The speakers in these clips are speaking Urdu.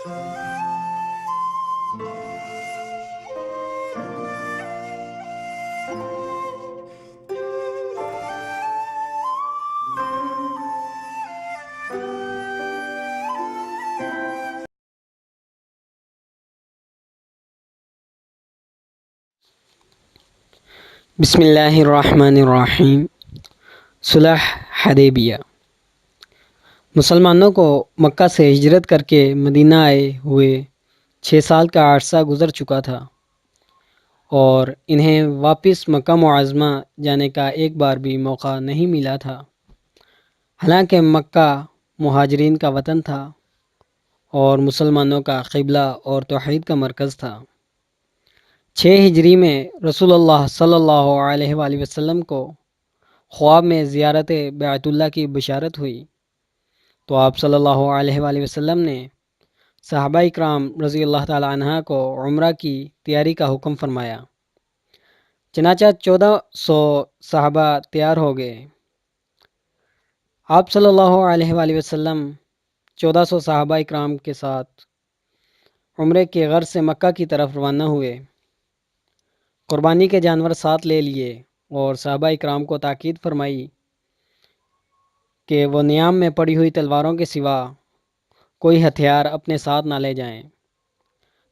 بسم اللہ الرحمن الرحیم۔ صلح حدیبیہ۔ مسلمانوں کو مکہ سے ہجرت کر کے مدینہ آئے ہوئے 6 سال کا عرصہ گزر چکا تھا اور انہیں واپس مکہ معظمہ جانے کا ایک بار بھی موقع نہیں ملا تھا، حالانکہ مکہ مہاجرین کا وطن تھا اور مسلمانوں کا قبلہ اور توحید کا مرکز تھا۔ 6 ہجری میں رسول اللہ صلی اللہ علیہ وآلہ وسلم کو خواب میں زیارت بیت اللہ کی بشارت ہوئی تو آپ صلی اللہ علیہ وآلہ وسلم نے صحابہ اکرام رضی اللہ تعالی عنہ کو عمرہ کی تیاری کا حکم فرمایا۔ چنانچہ 1400 صحابہ تیار ہو گئے۔ آپ صلی اللہ علیہ وآلہ وسلم 1400 صحابہ اکرام کے ساتھ عمرے کے غرض سے مکہ کی طرف روانہ ہوئے۔ قربانی کے جانور ساتھ لے لیے اور صحابہ اکرام کو تاکید فرمائی کہ وہ نیام میں پڑی ہوئی تلواروں کے سوا کوئی ہتھیار اپنے ساتھ نہ لے جائیں،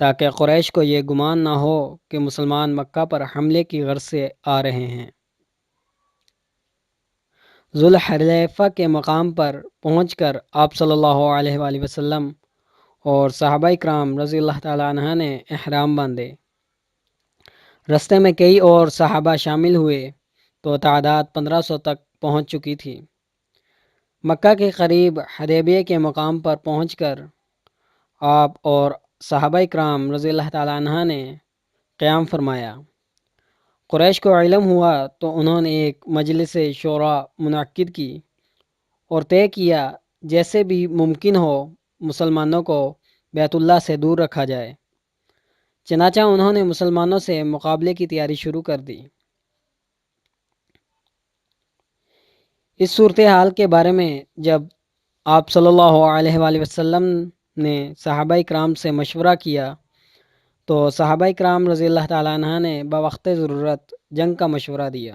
تاکہ قریش کو یہ گمان نہ ہو کہ مسلمان مکہ پر حملے کی غرض سے آ رہے ہیں۔ ذوالحلیفہ کے مقام پر پہنچ کر آپ صلی اللہ علیہ وآلہ وسلم اور صحابہ اکرام رضی اللہ تعالی عنہ نے احرام باندھے۔ رستے میں کئی اور صحابہ شامل ہوئے تو تعداد 1500 تک پہنچ چکی تھی۔ مکہ کے قریب حدیبیہ کے مقام پر پہنچ کر آپ اور صحابہ اکرام رضی اللہ تعالی عنہ نے قیام فرمایا۔ قریش کو علم ہوا تو انہوں نے ایک مجلس شورا منعقد کی اور طے کیا جیسے بھی ممکن ہو مسلمانوں کو بیت اللہ سے دور رکھا جائے۔ چنانچہ انہوں نے مسلمانوں سے مقابلے کی تیاری شروع کر دی۔ اس صورتحال کے بارے میں جب آپ صلی اللہ علیہ وآلہ وسلم نے صحابہ اکرام سے مشورہ کیا تو صحابہ اکرام رضی اللہ تعالیٰ عنہ نے بوقت ضرورت جنگ کا مشورہ دیا،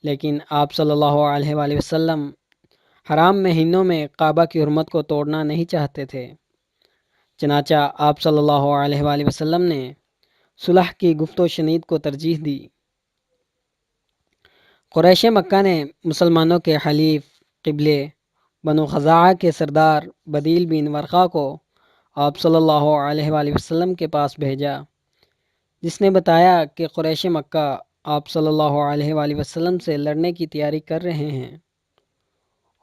لیکن آپ صلی اللہ علیہ وآلہ وسلم حرام مہینوں میں کعبہ کی حرمت کو توڑنا نہیں چاہتے تھے۔ چنانچہ آپ صلی اللہ علیہ وآلہ وسلم نے صلح کی گفت و شنید کو ترجیح دی۔ قریش مکہ نے مسلمانوں کے حلیف قبلے بنو خزاعہ کے سردار بدیل بن ورقہ کو آپ صلی اللہ علیہ وآلہ وسلم کے پاس بھیجا، جس نے بتایا کہ قریش مکہ آپ صلی اللہ علیہ وآلہ وسلم سے لڑنے کی تیاری کر رہے ہیں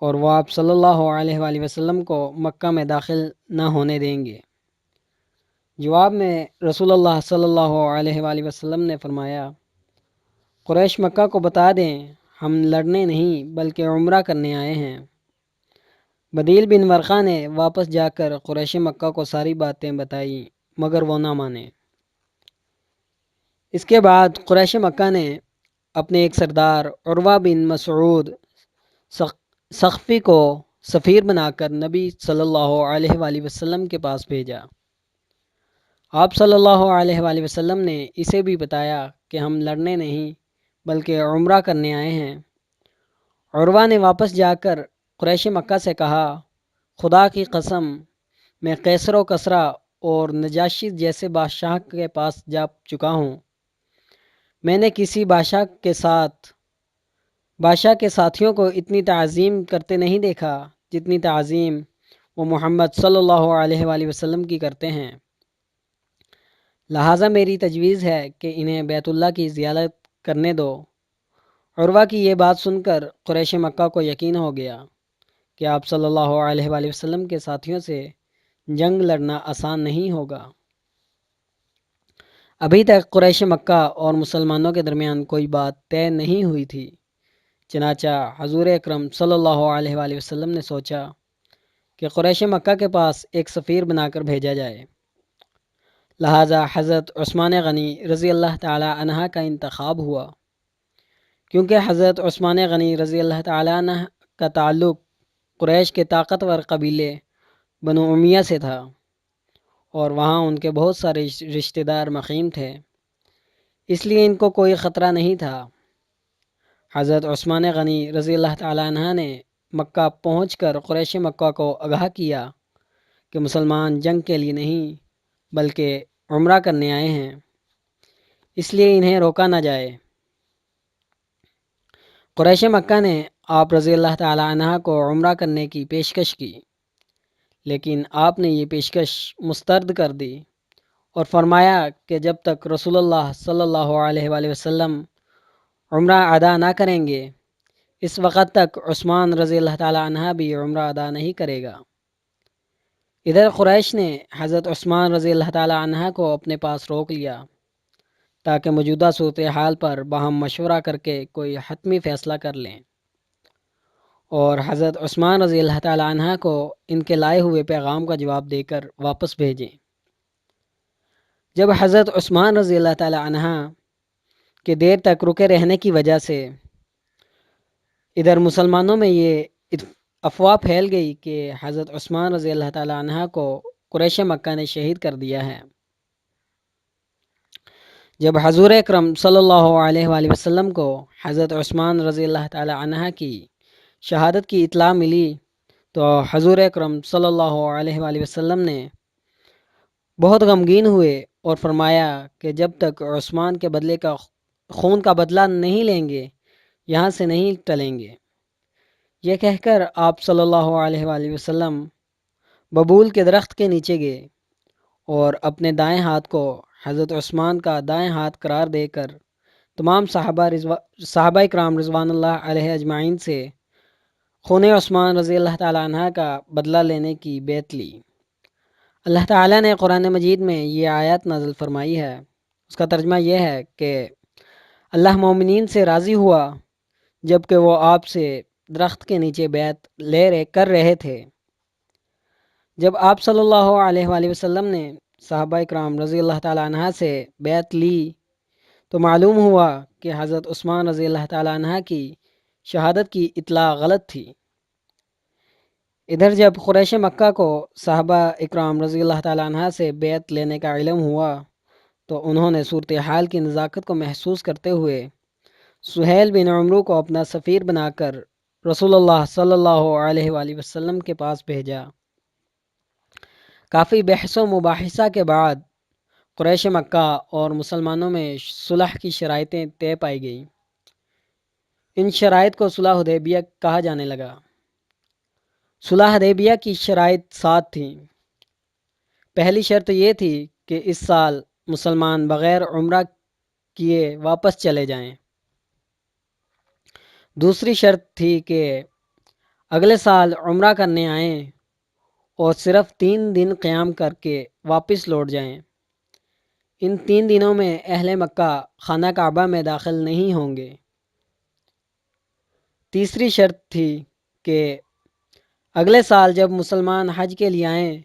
اور وہ آپ صلی اللہ علیہ وآلہ وسلم کو مکہ میں داخل نہ ہونے دیں گے۔ جواب میں رسول اللہ صلی اللہ علیہ وآلہ وسلم نے فرمایا، قریش مکہ کو بتا دیں ہم لڑنے نہیں بلکہ عمرہ کرنے آئے ہیں۔ بدیل بن ورقہ نے واپس جا کر قریش مکہ کو ساری باتیں بتائیں مگر وہ نہ مانے۔ اس کے بعد قریش مکہ نے اپنے ایک سردار عروہ بن مسعود ثقفی کو سفیر بنا کر نبی صلی اللہ علیہ وآلہ وسلم کے پاس بھیجا۔ آپ صلی اللہ علیہ وآلہ وسلم نے اسے بھی بتایا کہ ہم لڑنے نہیں بلکہ عمرہ کرنے آئے ہیں۔ عروہ نے واپس جا کر قریش مکہ سے کہا، خدا کی قسم میں قیصر و کسریٰ اور نجاشی جیسے بادشاہ کے پاس جا چکا ہوں، میں نے کسی بادشاہ کے ساتھیوں کو اتنی تعظیم کرتے نہیں دیکھا جتنی تعظیم وہ محمد صلی اللہ علیہ وآلہ وسلم کی کرتے ہیں، لہٰذا میری تجویز ہے کہ انہیں بیت اللہ کی زیارت کرنے دو۔ عروہ کی یہ بات سن کر قریش مکہ کو یقین ہو گیا کہ آپ صلی اللہ علیہ وآلہ وسلم کے ساتھیوں سے جنگ لڑنا آسان نہیں ہوگا۔ ابھی تک قریش مکہ اور مسلمانوں کے درمیان کوئی بات طے نہیں ہوئی تھی، چنانچہ حضور اکرم صلی اللہ علیہ وآلہ وسلم نے سوچا کہ قریش مکہ کے پاس ایک سفیر بنا کر بھیجا جائے۔ لہٰذا حضرت عثمان غنی رضی اللہ تعالی عنہ کا انتخاب ہوا، کیونکہ حضرت عثمان غنی رضی اللہ تعالی عنہ کا تعلق قریش کے طاقتور قبیلے بنو امیہ سے تھا۔ اور وہاں ان کے بہت سارے رشتہ دار مقیم تھے، اس لیے ان کو کوئی خطرہ نہیں تھا۔ حضرت عثمان غنی رضی اللہ تعالیٰ عنہ نے مکہ پہنچ کر قریش مکہ کو آگاہ کیا کہ مسلمان جنگ کے لیے نہیں بلکہ عمرہ کرنے آئے ہیں، اس لیے انہیں روکا نہ جائے۔ قریش مکہ نے آپ رضی اللہ تعالیٰ عنہ کو عمرہ کرنے کی پیشکش کی، لیکن آپ نے یہ پیشکش مسترد کر دی اور فرمایا کہ جب تک رسول اللہ صلی اللہ علیہ وآلہ وسلم عمرہ ادا نہ کریں گے، اس وقت تک عثمان رضی اللہ تعالیٰ عنہ بھی عمرہ ادا نہیں کرے گا۔ ادھر قریش نے حضرت عثمان رضی اللہ تعالیٰ عنہ کو اپنے پاس روک لیا تاکہ موجودہ صورتحال پر باہم مشورہ کر کے کوئی حتمی فیصلہ کر لیں اور حضرت عثمان رضی اللہ تعالیٰ عنہ کو ان کے لائے ہوئے پیغام کا جواب دے کر واپس بھیجیں۔ جب حضرت عثمان رضی اللہ تعالیٰ عنہ کے دیر تک رکے رہنے کی وجہ سے ادھر مسلمانوں میں یہ افواہ پھیل گئی کہ حضرت عثمان رضی اللہ تعالیٰ عنہ کو قریش مکہ نے شہید کر دیا ہے۔ جب حضور اکرم صلی اللہ علیہ وآلہ وسلم کو حضرت عثمان رضی اللہ تعالیٰ عنہ کی شہادت کی اطلاع ملی تو حضور اکرم صلی اللہ علیہ وآلہ وسلم نے بہت غمگین ہوئے اور فرمایا کہ جب تک عثمان کے بدلے کا خون کا بدلہ نہیں لیں گے یہاں سے نہیں ٹلیں گے۔ یہ کہہ کر آپ صلی اللہ علیہ وآلہ وسلم ببول کے درخت کے نیچے گئے اور اپنے دائیں ہاتھ کو حضرت عثمان کا دائیں ہاتھ قرار دے کر تمام صحابہ کرام رضوان اللہ علیہ اجمعین سے خون عثمان رضی اللہ تعالیٰ عنہ کا بدلہ لینے کی بیعت لی۔ اللہ تعالیٰ نے قرآن مجید میں یہ آیت نازل فرمائی ہے، اس کا ترجمہ یہ ہے کہ اللہ مومنین سے راضی ہوا جب کہ وہ آپ سے درخت کے نیچے بیعت کر رہے تھے۔ جب آپ صلی اللہ علیہ وآلہ وسلم نے صحابہ کرام رضی اللہ تعالیٰ عنہ سے بیعت لی تو معلوم ہوا کہ حضرت عثمان رضی اللہ تعالیٰ عنہ کی شہادت کی اطلاع غلط تھی۔ ادھر جب قریش مکہ کو صحابہ اکرام رضی اللہ تعالیٰ عنہ سے بیعت لینے کا علم ہوا تو انہوں نے صورتحال کی نزاکت کو محسوس کرتے ہوئے سہیل بن عمرو کو اپنا سفیر بنا کر رسول اللہ صلی اللہ علیہ وآلہ وسلم کے پاس بھیجا۔ کافی بحث و مباحثہ کے بعد قریش مکہ اور مسلمانوں میں صلح کی شرائطیں طے پائی گئیں۔ ان شرائط کو صلح حدیبیہ کہا جانے لگا۔ صلح حدیبیہ کی شرائط 7 تھیں۔ پہلی شرط یہ تھی کہ اس سال مسلمان بغیر عمرہ کیے واپس چلے جائیں۔ دوسری شرط تھی کہ اگلے سال عمرہ کرنے آئیں اور صرف 3 دن قیام کر کے واپس لوٹ جائیں۔ ان 3 دنوں میں اہل مکہ خانہ کعبہ میں داخل نہیں ہوں گے۔ تیسری شرط تھی کہ اگلے سال جب مسلمان حج کے لیے آئیں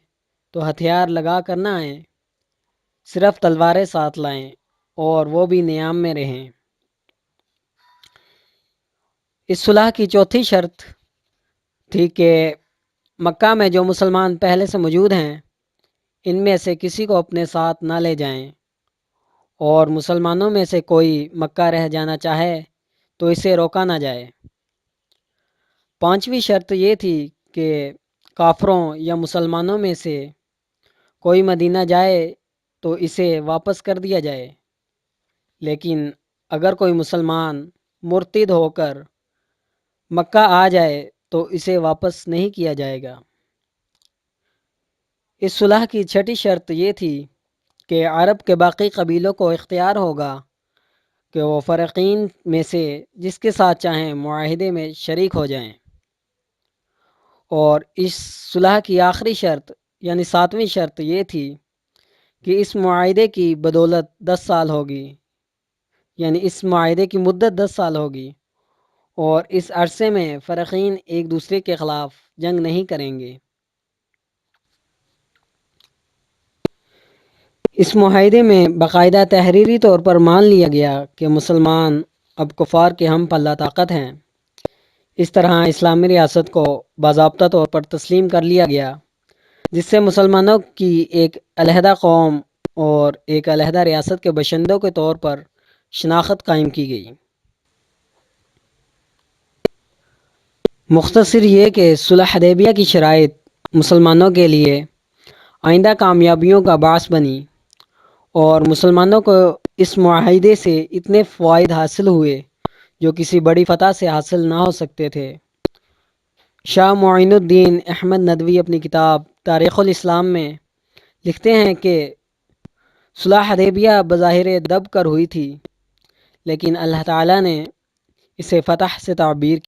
تو ہتھیار لگا کر نہ آئیں، صرف تلواریں ساتھ لائیں اور وہ بھی نیام میں رہیں۔ اس صلح کی چوتھی شرط تھی کہ مکہ میں جو مسلمان پہلے سے موجود ہیں ان میں سے کسی کو اپنے ساتھ نہ لے جائیں، اور مسلمانوں میں سے کوئی مکہ رہ جانا چاہے تو اسے روکا نہ جائے۔ پانچویں شرط یہ تھی کہ کافروں یا مسلمانوں میں سے کوئی مدینہ جائے تو اسے واپس کر دیا جائے، لیکن اگر کوئی مسلمان مرتد ہو کر مکہ آ جائے تو اسے واپس نہیں کیا جائے گا۔ اس صلح کی چھٹی شرط یہ تھی کہ عرب کے باقی قبیلوں کو اختیار ہوگا کہ وہ فرقین میں سے جس کے ساتھ چاہیں معاہدے میں شریک ہو جائیں، اور اس صلح کی آخری شرط یعنی 7ویں شرط یہ تھی کہ اس معاہدے کی بدولت 10 سال ہوگی، یعنی اس معاہدے کی مدت 10 سال ہوگی اور اس عرصے میں فرقین ایک دوسرے کے خلاف جنگ نہیں کریں گے۔ اس معاہدے میں باقاعدہ تحریری طور پر مان لیا گیا کہ مسلمان اب کفار کے ہم پلہ طاقت ہیں۔ اس طرح اسلامی ریاست کو باضابطہ طور پر تسلیم کر لیا گیا، جس سے مسلمانوں کی ایک علیحدہ قوم اور ایک علیحدہ ریاست کے باشندوں کے طور پر شناخت قائم کی گئی۔ مختصر یہ کہ صلح حدیبیہ کی شرائط مسلمانوں کے لیے آئندہ کامیابیوں کا باعث بنی اور مسلمانوں کو اس معاہدے سے اتنے فوائد حاصل ہوئے جو کسی بڑی فتح سے حاصل نہ ہو سکتے تھے۔ شاہ معین الدین احمد ندوی اپنی کتاب تاریخ الاسلام میں لکھتے ہیں کہ صلح حدیبیہ بظاہر دب کر ہوئی تھی، لیکن اللہ تعالیٰ نے اسے فتح سے تعبیر